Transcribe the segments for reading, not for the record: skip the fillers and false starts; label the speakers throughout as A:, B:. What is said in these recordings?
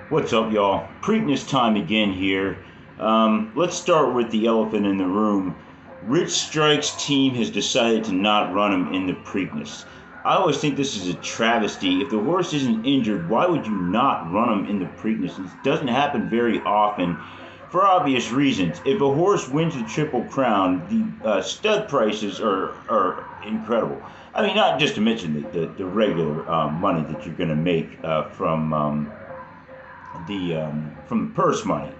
A: What's up, y'all? Preakness time again here. Let's start with the elephant in the room. Rich Strike's team has decided to not run him in the Preakness. I always think this is a travesty. If the horse isn't injured, why would you not run him in the Preakness? It doesn't happen very often for obvious reasons. If a horse wins the Triple Crown, the stud prices are incredible. I mean, not just to mention the regular money that you're going to make from the purse money.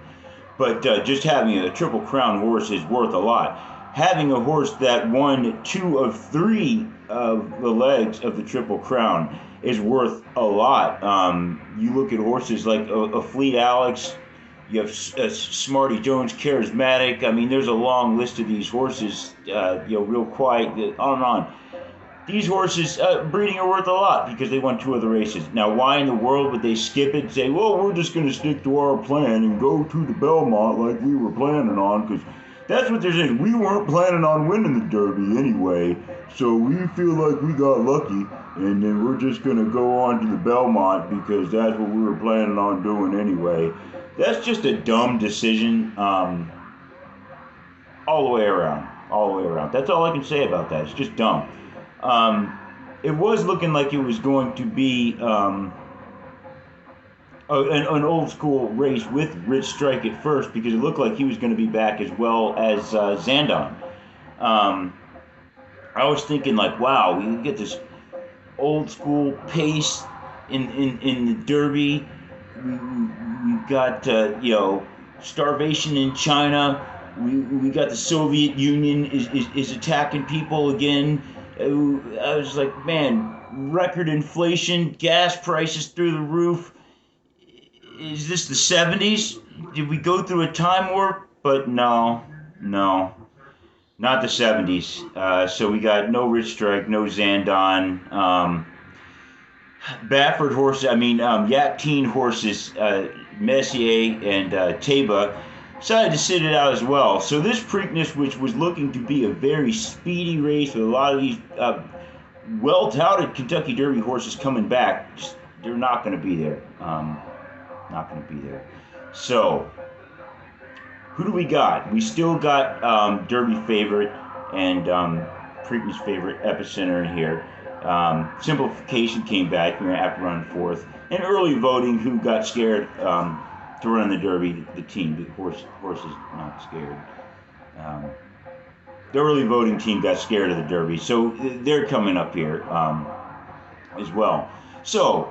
A: But just having a Triple Crown horse is worth a lot. Having a horse that won two of three of the legs of the Triple Crown is worth a lot. You look at horses like a Fleet Alex, you have Smarty Jones, Charismatic. I mean, there's a long list of these horses, Real Quiet, on and on. These horses breeding are worth a lot because they won two of the races. Now, why in the world would they skip it and say, well, we're just going to stick to our plan and go to the Belmont like we were planning on? Because that's what they're saying. We weren't planning on winning the Derby anyway, so we feel like we got lucky, and then we're just going to go on to the Belmont because that's what we were planning on doing anyway. That's just a dumb decision all the way around. All the way around. That's all I can say about that. It's just dumb. It was looking like it was going to be an old school race with Rich Strike at first because it looked like he was going to be back as well as Zandon. I was thinking like, wow, we get this old school pace in the Derby. We've got starvation in China. We got the Soviet Union is attacking people again. I was like, man, record inflation, gas prices through the roof. Is this the 70s? Did we go through a time warp? But no, not the 70s. So we got no Rich Strike, no Zandon. Baffert horses, Yak Teen horses, Messier and Taba decided to sit it out as well. So this Preakness, which was looking to be a very speedy race with a lot of these well-touted Kentucky Derby horses coming back, they're not going to be there. Not going to be there. So, who do we got? We still got Derby favorite and Preakness favorite Epicenter in here. Simplification came back after running fourth. And early voting, who got scared to run the Derby, the team. The horse is not scared. The early voting team got scared of the Derby, so they're coming up here as well. So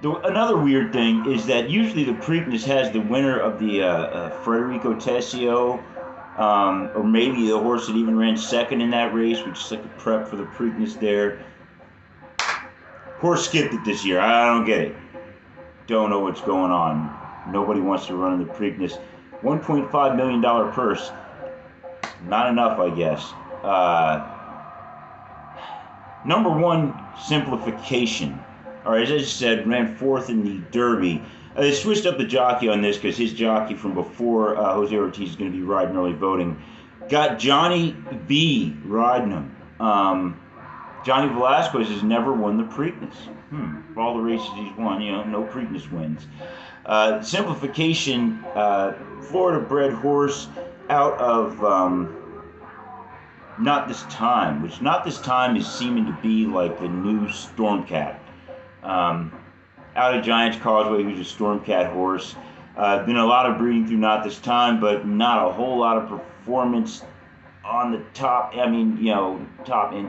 A: another weird thing is that usually the Preakness has the winner of the Federico Tessio, or maybe the horse that even ran second in that race, which is like a prep for the Preakness there. Horse skipped it this year. I don't get it. Don't know what's going on. Nobody wants to run in the Preakness. $1.5 million purse. Not enough, I guess. Number one, simplification. All right, as I just said, ran fourth in the Derby. They switched up the jockey on this because his jockey from before Jose Ortiz is going to be riding early voting. Got Johnny B riding him. Johnny Velasquez has never won the Preakness. For all the races he's won, no Preakness wins. Simplification, Florida-bred horse out of Not This Time, which Not This Time is seeming to be like the new Stormcat. Out of Giants Causeway, who's a Stormcat horse. Been a lot of breeding through Not This Time, but not a whole lot of performance on the top. Top end.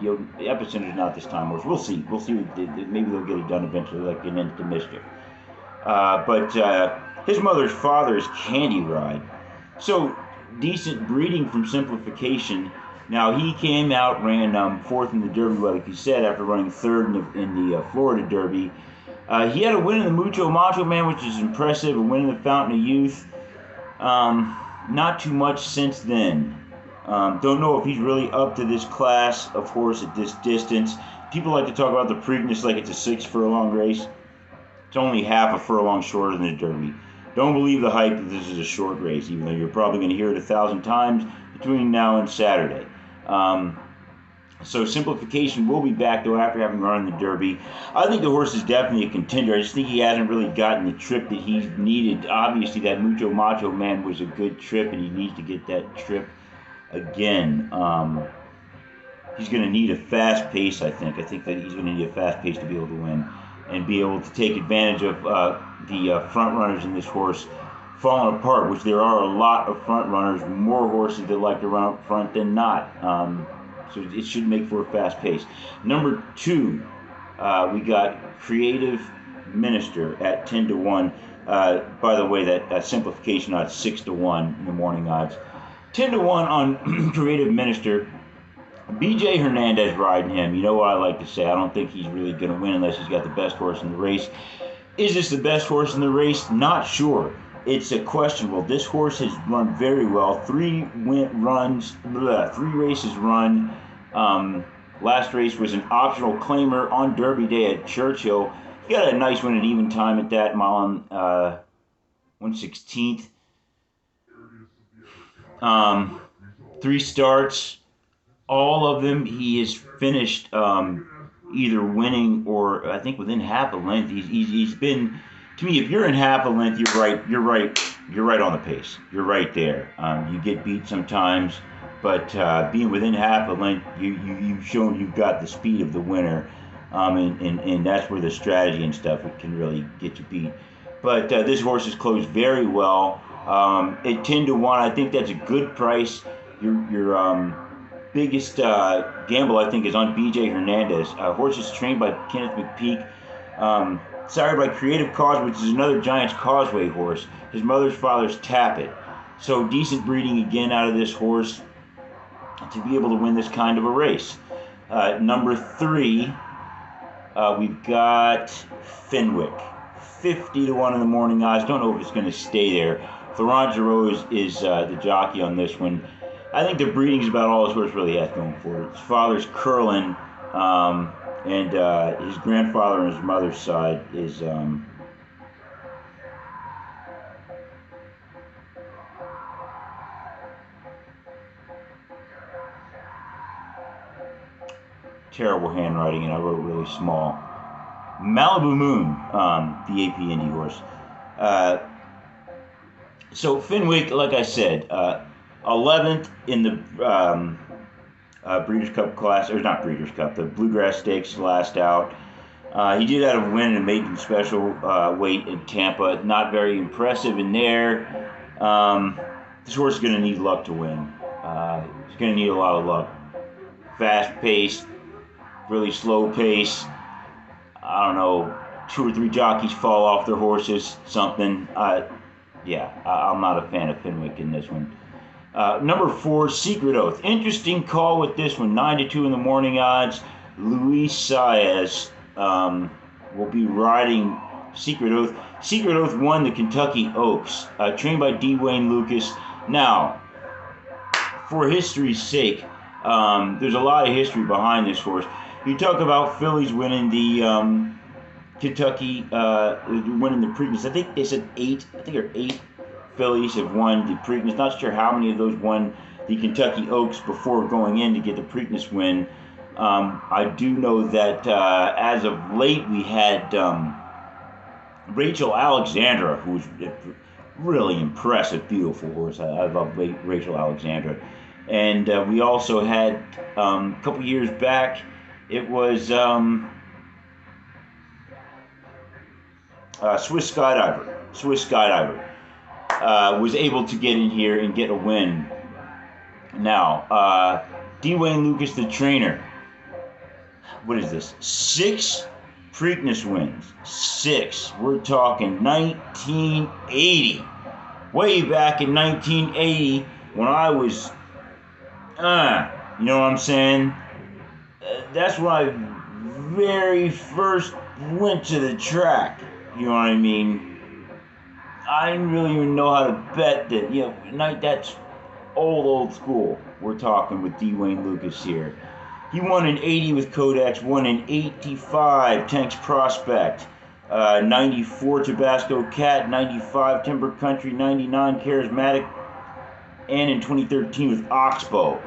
A: Epicenter's Not This Time horse. We'll see. Maybe they'll get it done eventually, like an Into Mischief. But his mother's father is Candy Ride. So, decent breeding from Simplification. Now, he came out, ran fourth in the Derby, like you said, after running third in the Florida Derby. He had a win in the Mucho Macho Man, which is impressive, a win in the Fountain of Youth. Not too much since then. Don't know if he's really up to this class of horse at this distance. People like to talk about the Preakness like it's a 6 furlong race. It's only half a furlong shorter than the Derby. Don't believe the hype that this is a short race, even though you're probably going to hear it 1,000 times between now and Saturday. So Simplification will be back though after having run the Derby. I think the horse is definitely a contender. I just think he hasn't really gotten the trip that he needed. Obviously, that Mucho Macho Man was a good trip, and he needs to get that trip again. He's going to need a fast pace, I think. I think that he's going to need a fast pace to be able to win and be able to take advantage of the front runners in this horse falling apart, which there are a lot of front runners, more horses that like to run up front than not. So it should make for a fast pace. Number 2, we got Creative Minister at 10-1. By the way, that Simplification odds 6-1 in the morning odds. 10-1 on Creative Minister. BJ Hernandez riding him. You know what I like to say. I don't think he's really going to win unless he's got the best horse in the race. Is this the best horse in the race? Not sure. It's a questionable. This horse has run very well. 3 races run. Last race was an optional claimer on Derby Day at Churchill. He got a nice win at even time at that, mile on 1/16. 3 starts. All of them he has finished either winning or I think within half a length. He's been, to me, if you're in half a length, you're right on the pace. You're right there. You get beat sometimes, but being within half a length, you've shown you've got the speed of the winner, and that's where the strategy and stuff can really get you beat. But this horse has closed very well at 10-1. I think that's a good price. Your biggest gamble, I think, is on BJ Hernandez. Horse is trained by Kenneth McPeak, sired by Creative Cause, which is another Giants Causeway horse. His mother's father's Tappet. So decent breeding again out of this horse to be able to win this kind of a race. Number 3, we've got Fenwick. 50-1 in the morning odds. Don't know if it's going to stay there. Florent Giraud is the jockey on this one. I think the breeding is about all this horse really has going for it. His father's Curlin, and his grandfather on his mother's side is terrible handwriting, and I wrote really small. Malibu Moon, the AP Indy horse. So Fenwick, like I said, 11th in the Breeders' Cup class, or not Breeders' Cup, the Bluegrass Stakes last out. He did have a win in a maiden special weight in Tampa. Not very impressive in there. This horse is going to need luck to win. He's going to need a lot of luck. Fast pace, really slow pace. I don't know, 2 or 3 jockeys fall off their horses, something. I'm not a fan of Fenwick in this one. Number 4, Secret Oath. Interesting call with this one. 9-2 in the morning odds. Luis Saez will be riding Secret Oath. Secret Oath won the Kentucky Oaks, trained by D. Wayne Lucas. Now, for history's sake, there's a lot of history behind this horse. You talk about fillies winning the Kentucky, winning the Preakness. I think they said 8. I think there are 8 fillies have won the Preakness. Not sure how many of those won the Kentucky Oaks before going in to get the Preakness win. I do know that as of late we had Rachel Alexandra, who was a really impressive, beautiful horse. I love Rachel Alexandra. And we also had a couple years back, it was Swiss Skydiver was able to get in here and get a win. Now, D. Wayne Lucas, the trainer, what is this? 6 Preakness wins. 6. We're talking 1980. Way back in 1980 when I was, you know what I'm saying? That's when I very first went to the track. You know what I mean? I didn't really even know how to bet that. You know, that's old school. We're talking with D. Wayne Lucas here. He won in 80 with Codex, won in 85 Tanks Prospect, 94 Tabasco Cat, 95 Timber Country, 99 Charismatic, and in 2013 with Oxbow.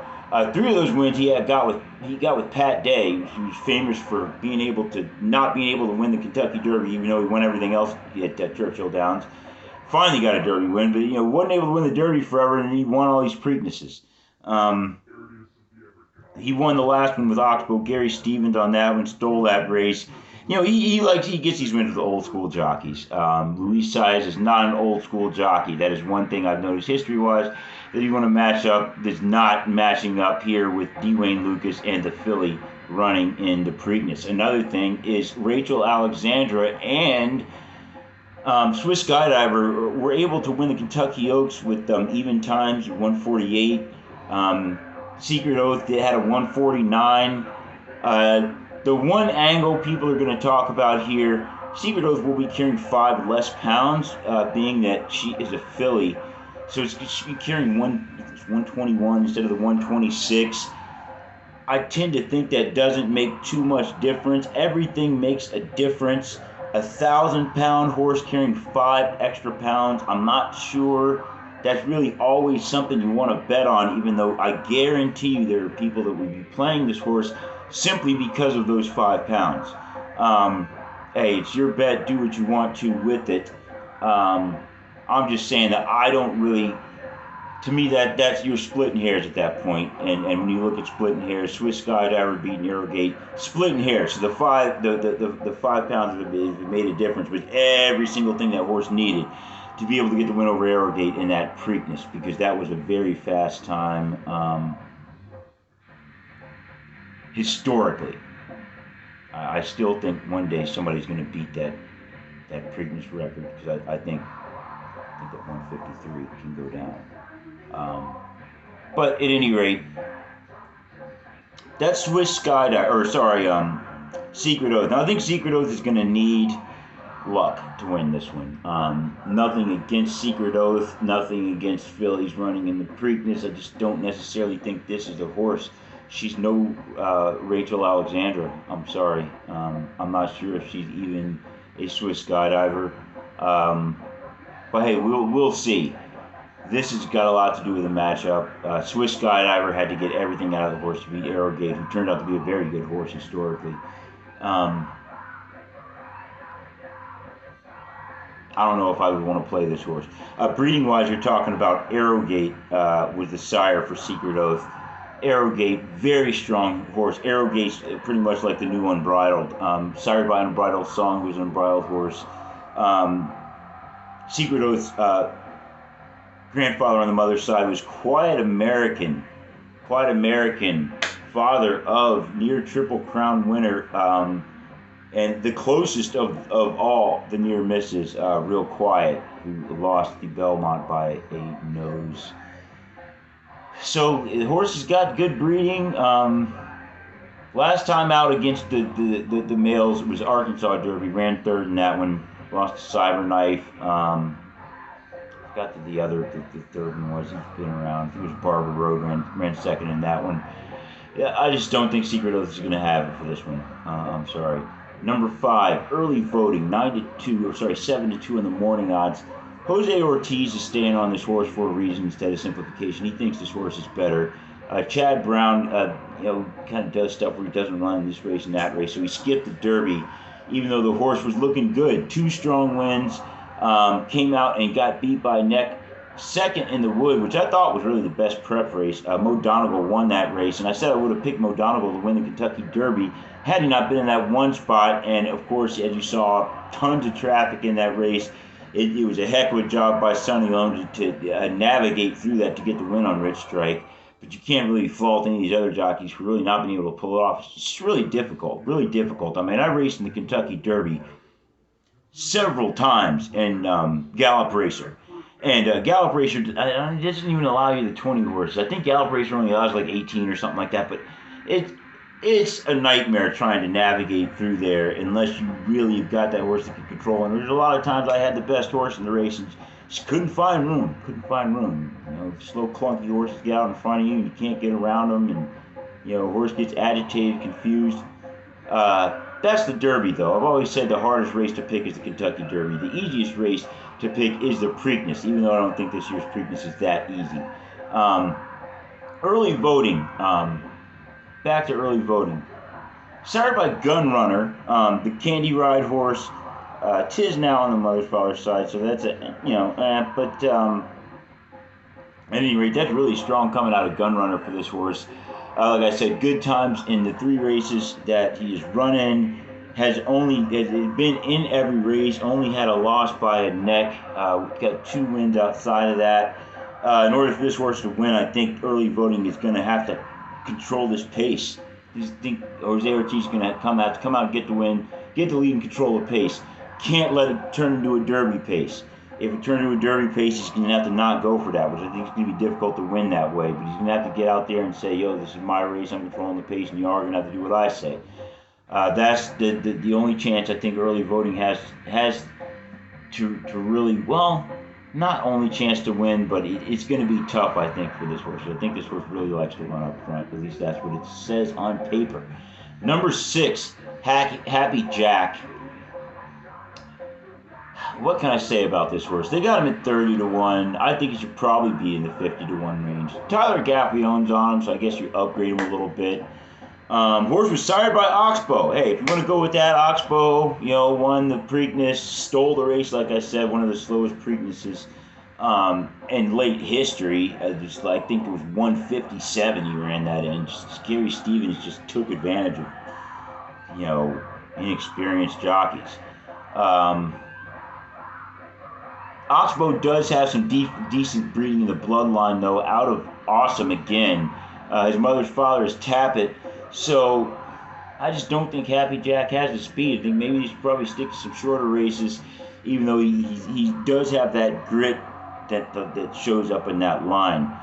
A: Three of those wins he got with Pat Day, who was famous for being able to not being able to win the Kentucky Derby, even though he won everything else at Churchill Downs. Finally got a Derby win, but wasn't able to win the Derby forever, and he won all these Preaknesses. He won the last one with Oxbow. Gary Stevens on that one stole that race. He gets these wins with the old school jockeys. Luis Saez is not an old school jockey. That is one thing I've noticed history-wise that you want to match up that's not matching up here with Dwayne Lucas and the filly running in the Preakness. Another thing is Rachel Alexandra and Swiss Skydiver were able to win the Kentucky Oaks with even times, 148. Secret Oath had a 149. The one angle people are going to talk about here, Secret Oath will be carrying 5 less pounds, being that she is a filly. So she'll be carrying 121 instead of the 126. I tend to think that doesn't make too much difference. Everything makes a difference. 1,000-pound horse carrying 5 extra pounds, I'm not sure that's really always something you want to bet on, even though I guarantee you there are people that would be playing this horse simply because of those 5 pounds. Hey, it's your bet. Do what you want to with it. I'm just saying that I don't really. To me, that's you're splitting hairs at that point. And when you look at splitting hairs, Swiss Skydiver beating Arrogate, splitting hairs. So the 5 pounds have made a difference with every single thing that horse needed to be able to get the win over Arrogate in that Preakness, because that was a very fast time historically. I still think one day somebody's going to beat that Preakness record, because I think that 153 can go down. But at any rate, that Swiss Secret Oath. Now I think Secret Oath is going to need luck to win this one. Nothing against Secret Oath, nothing against fillies running in the Preakness. I just don't necessarily think this is the horse. She's no Rachel Alexandra. I'm sorry. I'm not sure if she's even a Swiss Skydiver. But hey, we'll see. This has got a lot to do with the matchup. Swiss Skydiver had to get everything out of the horse to beat Arrogate, who turned out to be a very good horse historically. I don't know if I would want to play this horse. Breeding-wise, you're talking about Arrogate was the sire for Secret Oath. Arrogate, very strong horse. Arrogate's pretty much like the new Unbridled. Sired by Unbridled Song, who's an unbridled horse. Secret Oath's grandfather on the mother's side was quite American, father of near Triple Crown winner, and the closest of all the near misses, Real Quiet, who lost the Belmont by a nose. So the horse has got good breeding. Last time out against the males, it was Arkansas Derby. Ran third in that one. Lost to Cyberknife. Forgot the third one was. He's been around. I think it was Barber Road. Ran second in that one. Yeah, I just don't think Secret Oath is going to have it for this one. I'm sorry. Number 5, early voting, 7-2 in the morning odds. Jose Ortiz is staying on this horse for a reason instead of simplification. He thinks this horse is better. Chad Brown, kind of does stuff where he doesn't run in this race and that race, so he skipped the Derby, even though the horse was looking good. 2 strong wins, came out and got beat by Neck second in the Wood, which I thought was really the best prep race. Mo Donegal won that race, and I said I would have picked Mo Donegal to win the Kentucky Derby had he not been in that one spot. And of course, as you saw, tons of traffic in that race. It was a heck of a job by Sonny Lone to navigate through that to get the win on Rich Strike. But you can't really fault any of these other jockeys for really not being able to pull it off. It's just really difficult, really difficult. I mean, I raced in the Kentucky Derby several times in Gallop Racer. And Gallop Racer doesn't even allow you the 20 horses. I think Gallop Racer only allows like 18 or something like that. But it's a nightmare trying to navigate through there unless you really have got that horse that can control. And there's a lot of times I had the best horse in the race and just couldn't find room. Slow, clunky horses get out in front of you and you can't get around them. And, horse gets agitated, confused. That's the Derby, though. I've always said the hardest race to pick is the Kentucky Derby. The easiest race to pick is the Preakness, even though I don't think this year's Preakness is that easy. Early voting. Back to early voting. Started by Gunrunner, the Candy Ride horse. Tis now on the mother's father's side, so that's but at any rate, that's really strong coming out of Gunrunner for this horse. Like I said, good times in the 3 races that he is running. Has been in every race. Only had a loss by a neck. Got 2 wins outside of that. In order for this horse to win, I think early voting is going to have to control this pace. I think Jose Ortiz is going to come out, get the win, get the lead, and control the pace. Can't let it turn into a Derby pace. If it turns into a Derby pace, he's going to have to not go for that, which I think is going to be difficult to win that way. But he's going to have to get out there and say, yo, this is my race, I'm controlling the pace, and you are going to have to do what I say. That's the only chance I think early voting has to really, well, not only chance to win, but it's going to be tough, I think, for this horse. I think this horse really likes to run up front. At least that's what it says on paper. Number 6, Happy Jack. What can I say about this horse? They got him at 30-1. I think he should probably be in the 50-1 range. Tyler Gaffley on him, so I guess you upgrade him a little bit. Horse was sired by Oxbow. Hey, if you want to go with that, Oxbow, won the Preakness, stole the race, like I said, one of the slowest Preaknesses in late history. I think it was 157 he ran that in. Gary Stevens just took advantage of, inexperienced jockeys. Oxbow does have some decent breeding in the bloodline, though, out of Awesome again. His mother's father is Tappet, so I just don't think Happy Jack has the speed. I think maybe he should probably stick to some shorter races, even though he does have that grit that shows up in that line.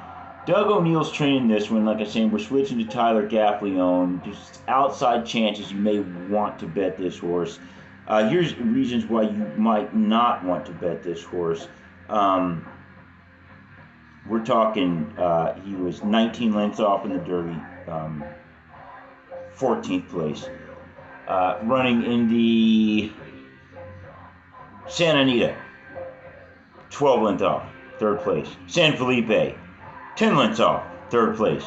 A: Doug O'Neill's training this one. Like I said, we're switching to Tyler Gaffley. Just outside chances you may want to bet this horse. Here's reasons why you might not want to bet this horse. We're talking, he was 19 lengths off in the Derby, 14th place. Running in the Santa Anita, 12 lengths off, 3rd place. San Felipe, 10 lengths off, 3rd place.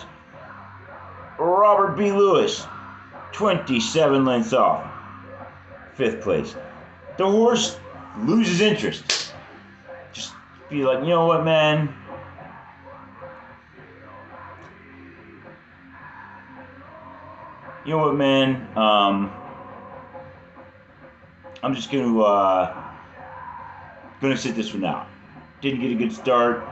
A: Robert B. Lewis, 27 lengths off, 5th place. The horse loses interest. Just be like, you know what, man? I'm just gonna sit this one out. Didn't get a good start.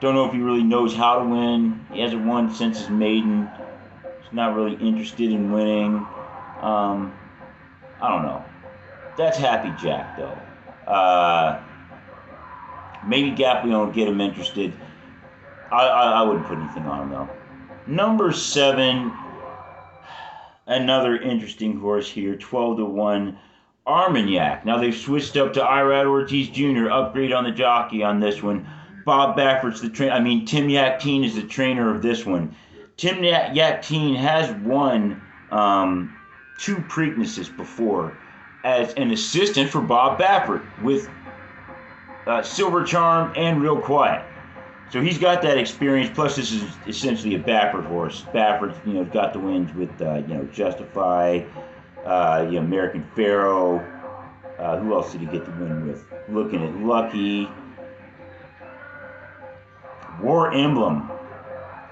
A: Don't know if he really knows how to win. He hasn't won since his maiden. He's not really interested in winning. I don't know. That's Happy Jack, though. Maybe Gaffley will get him interested. I wouldn't put anything on him, though. Number 7, another interesting horse here, 12-1, Armagnac. Now they've switched up to Irad Ortiz Jr., upgrade on the jockey on this one. Bob Baffert's the trainer. Tim Yaktine is the trainer of this one. Tim Yaktine has won 2 Preaknesses before as an assistant for Bob Baffert with Silver Charm and Real Quiet. So he's got that experience. Plus, this is essentially a Baffert horse. Baffert's, got the wins with, Justify, American Pharaoh. Who else did he get the win with? Looking at Lucky. War Emblem,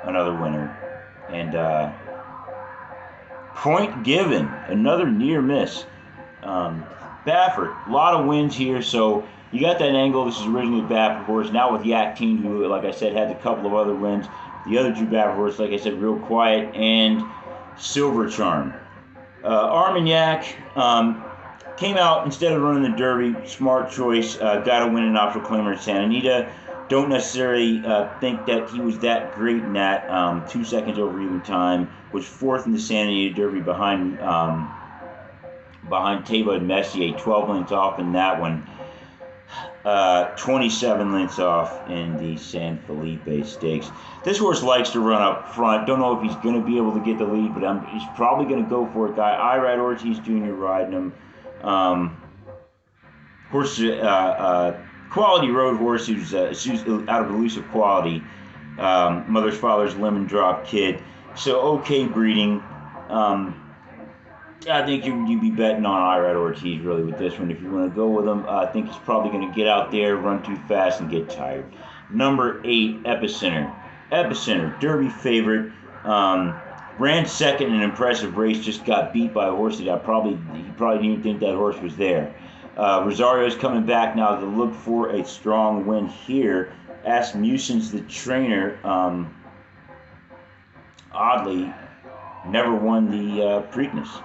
A: another winner. And Point Given, another near miss. Baffert, a lot of wins here, so you got that angle. This is originally a Baffert horse. Now with Yaktine, who, like I said, had a couple of other wins. The other 2 Baffert horses, like I said, Real Quiet and Silver Charm. Armagnac came out instead of running the Derby. Smart choice. Got to win an optional claimer at Santa Anita. Don't necessarily think that he was that great in that. 2 seconds over even time. Was 4th in the Santa Anita Derby behind Teva and Messier. 12 lengths off in that one. 27 lengths off in the San Felipe Stakes. This horse likes to run up front. Don't know if he's going to be able to get the lead, but he's probably going to go for it. Irad Ortiz Jr. riding him. Horse, quality road horse who's out of elusive quality. Mother's Father's Lemon Drop Kid. So okay breeding. I think you'd be betting on Irad Ortiz really with this one if you want to go with him. I think he's probably going to get out there, run too fast, and get tired. Number 8, Epicenter. Epicenter, Derby favorite. Ran second in an impressive race, just got beat by a horse that he probably didn't even think that horse was there. Rosario's coming back now to look for a strong win here. Asmussen's the trainer. Oddly, never won the Preakness.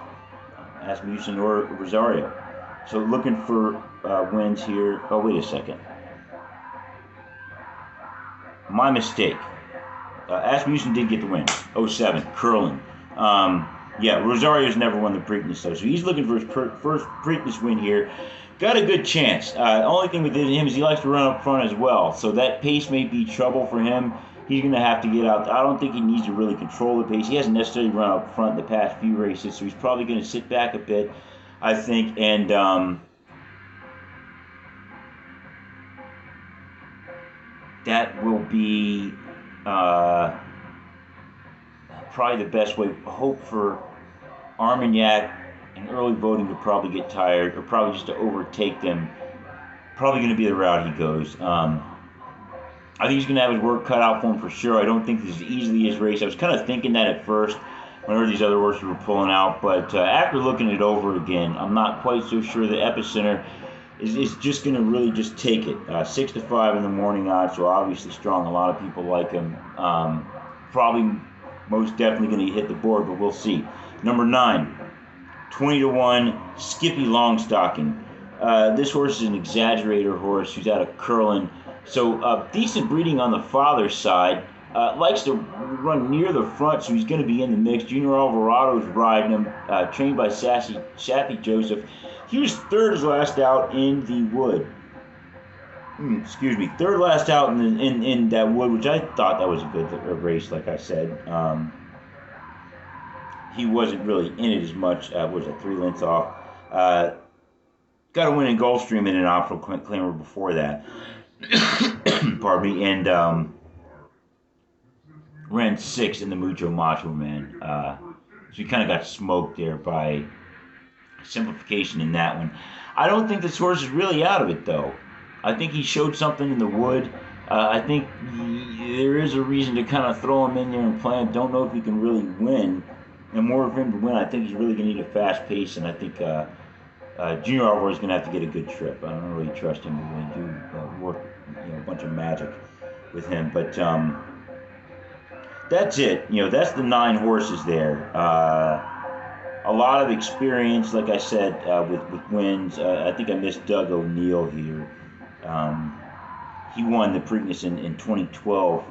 A: Asmussen or Rosario. So looking for wins here. Oh, wait a second. My mistake. Asmussen did get the win. 07, curling. Yeah, Rosario's never won the Preakness, though. So he's looking for his first Preakness win here. Got a good chance. Only thing with him is he likes to run up front as well. So that pace may be trouble for him. He's going to have to get out. I don't think he needs to really control the pace. He hasn't necessarily run up front in the past few races, so he's probably going to sit back a bit, I think. And that will be probably the best way. Hope for Armagnac and early voting to probably get tired, or probably just to overtake them. Probably going to be the route he goes. I think he's going to have his work cut out for him for sure. I don't think this is easily his race. I was kind of thinking that at first whenever these other horses were pulling out, but after looking it over again, I'm not quite so sure the Epicenter is just going to really just take it. 6 to 5 in the morning odds, so obviously strong. A lot of people like him. Probably most definitely going to hit the board, but we'll see. Number 9, 20 to 1, Skippy Longstocking. This horse is an exaggerator horse who's out of Curlin. So decent breeding on the father's side. Likes to run near the front, so he's going to be in the mix. Junior Alvarado's riding him, trained by Sappy Joseph. He was third last out in the wood. Third last out in that wood, which I thought that was a good race, like I said. He wasn't really in it as much. Was it 3 lengths off? Got a win in Gulfstream in an optional claimer before that. Pardon me, and ran 6 in the Mucho Macho Man. So he kind of got smoked there by simplification in that one. I don't think this horse is really out of it, though. I think he showed something in the wood. I think there is a reason to kind of throw him in there and play him. Don't know if he can really win. And more of him to win, I think he's really going to need a fast pace, and I think Junior Alvaro is going to have to get a good trip. I don't really trust him to really do work, a bunch of magic with him. But that's it. That's the 9 horses there. A lot of experience, like I said, with wins. I think I missed Doug O'Neill here. He won the Preakness in 2012.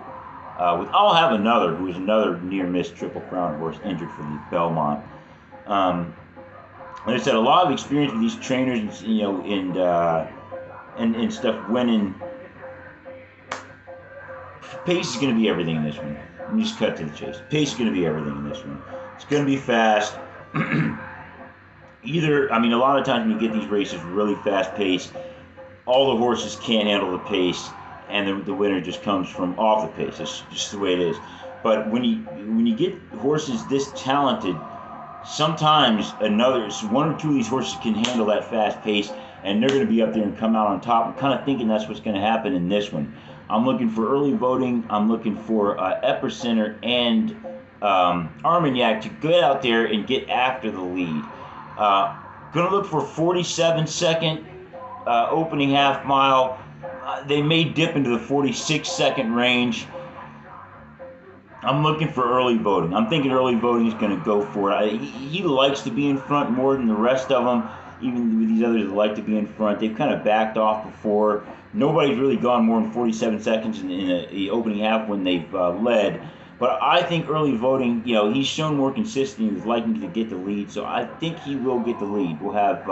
A: I'll have another, who was another near-miss Triple Crown horse injured for the Belmont. Like I said, a lot of experience with these trainers, and stuff winning. Pace is going to be everything in this one. Let me just cut to the chase. Pace is going to be everything in this one. It's going to be fast. A lot of times when you get these races really fast pace, all the horses can't handle the pace, and the winner just comes from off the pace. It's just the way it is. But when you get horses this talented, sometimes one or two of these horses can handle that fast pace, and they're going to be up there and come out on top. I'm kind of thinking that's what's going to happen in this one. I'm looking for early voting. I'm looking for Epicenter and Armagnac to get out there and get after the lead. Going to look for 47-second opening half mile. They may dip into the 46-second range. I'm looking for early voting. I'm thinking early voting is going to go for it. He likes to be in front more than the rest of them. Even with these others that like to be in front, they've kind of backed off before. Nobody's really gone more than 47 seconds in the opening half when they've led. But I think early voting, he's shown more consistency with liking to get the lead, so I think he will get the lead. We'll have,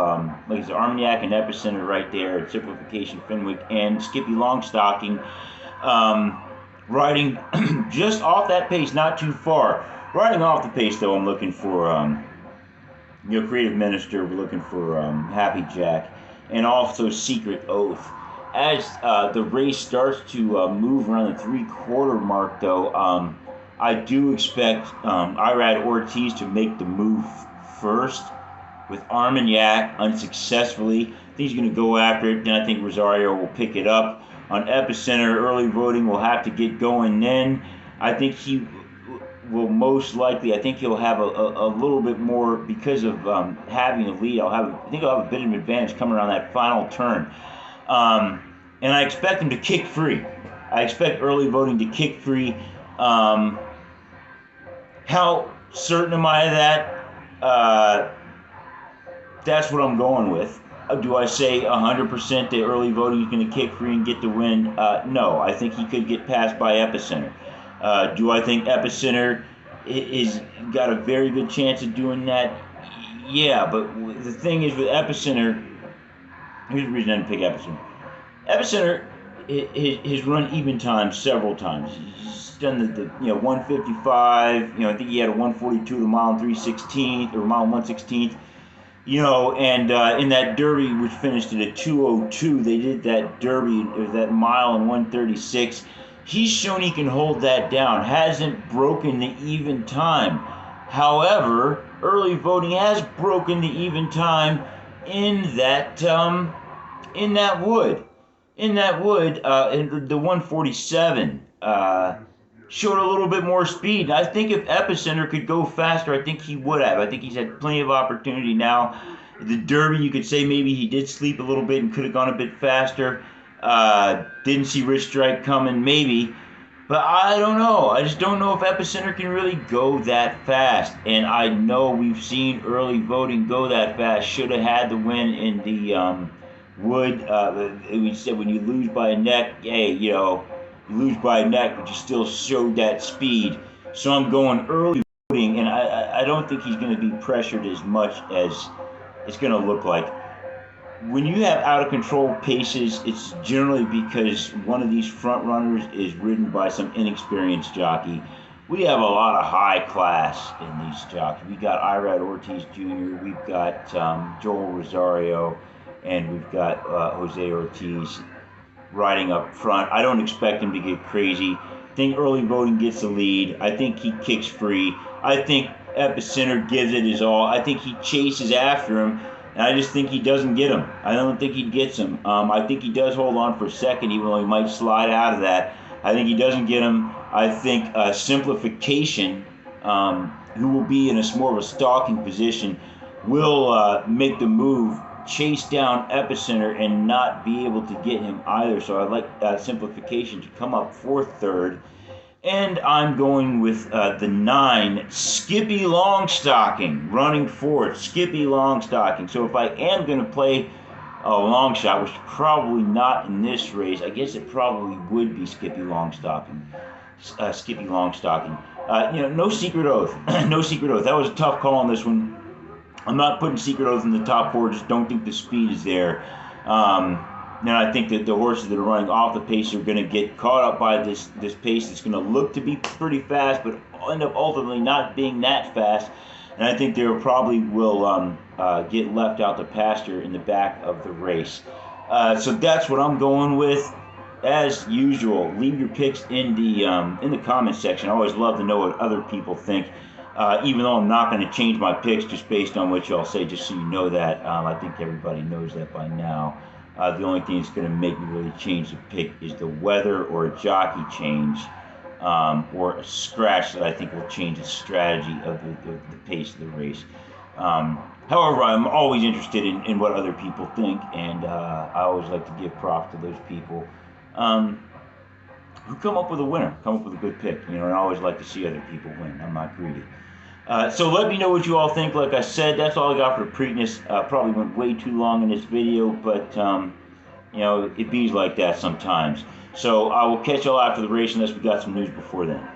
A: like I said, Armagnac and Epicenter right there at Simplification Fenwick, and Skippy Longstocking riding just off that pace, not too far. Riding off the pace, though, I'm looking for, Creative Minister. We're looking for Happy Jack, and also Secret Oath. As the race starts to move around the three-quarter mark, though, I do expect Irad Ortiz to make the move first with Armagnac unsuccessfully. I think he's going to go after it. Then I think Rosario will pick it up. On Epicenter, early voting will have to get going then. I think he will most likely, I think he'll have a little bit more because of having a lead. I think I'll have a bit of an advantage coming around that final turn. And I expect him to kick free. I expect early voting to kick free. How certain am I of that? That's what I'm going with. Do I say 100% that early voting is going to kick free and get the win? No, I think he could get passed by Epicenter. Do I think Epicenter is got a very good chance of doing that? Yeah, but the thing is with Epicenter, here's the reason I didn't pick Epicenter. Epicenter has run even time several times. He's done the 155. I think he had a 142 the mile and 3/16 or mile and 1/16. And in that Derby, which finished at a 2:02, they did that Derby, that mile and 1:36. He's shown he can hold that down. Hasn't broken the even time. However, early voting has broken the even time in that wood. In the 147 showed a little bit more speed. I think if Epicenter could go faster, I think he would have. I think he's had plenty of opportunity now. The Derby, you could say maybe he did sleep a little bit and could have gone a bit faster. Didn't see Rich Strike coming, maybe. But I don't know. I just don't know if Epicenter can really go that fast. And I know we've seen early voting go that fast. Should have had the win in the wood. We said when you lose by a neck, hey, you lose by a neck, but you still showed that speed. So I'm going early voting, and I don't think he's going to be pressured as much as it's going to look like. When you have out-of-control paces, it's generally because one of these front runners is ridden by some inexperienced jockey. We have a lot of high class in these jockeys. We got Irad Ortiz Jr., we've got Joel Rosario, and we've got Jose Ortiz riding up front. I don't expect him to get crazy. I think early voting gets the lead. I think he kicks free. I think Epicenter gives it his all. I think he chases after him, and I just think he doesn't get him. I don't think he gets him. I think he does hold on for a second, even though he might slide out of that. I think he doesn't get him. I think Simplification, who will be in more of a stalking position, will make the move, chase down Epicenter, and not be able to get him either. So I like Simplification to come up third. And I'm going with the 9, Skippy Longstocking, running fourth, Skippy Longstocking. So if I am going to play a long shot, which probably not in this race, I guess it probably would be Skippy Longstocking. No Secret Oath. No Secret Oath. That was a tough call on this one. I'm not putting Secret Oath in the top 4. Just don't think the speed is there. Now I think that the horses that are running off the pace are going to get caught up by this pace. It's going to look to be pretty fast, but end up ultimately not being that fast. And I think they probably will get left out to pasture in the back of the race. So that's what I'm going with. As usual, leave your picks in the comment section. I always love to know what other people think. Even though I'm not going to change my picks just based on what y'all say, just so you know that. I think everybody knows that by now. The only thing that's going to make me really change the pick is the weather or a jockey change or a scratch that I think will change the strategy of the pace of the race. However, I'm always interested in what other people think, and I always like to give props to those people who come up with a winner, come up with a good pick. And I always like to see other people win. I'm not greedy. So let me know what you all think. Like I said, that's all I got for Preakness. Probably went way too long in this video, but it bees like that sometimes. So I will catch y'all after the race unless we got some news before then.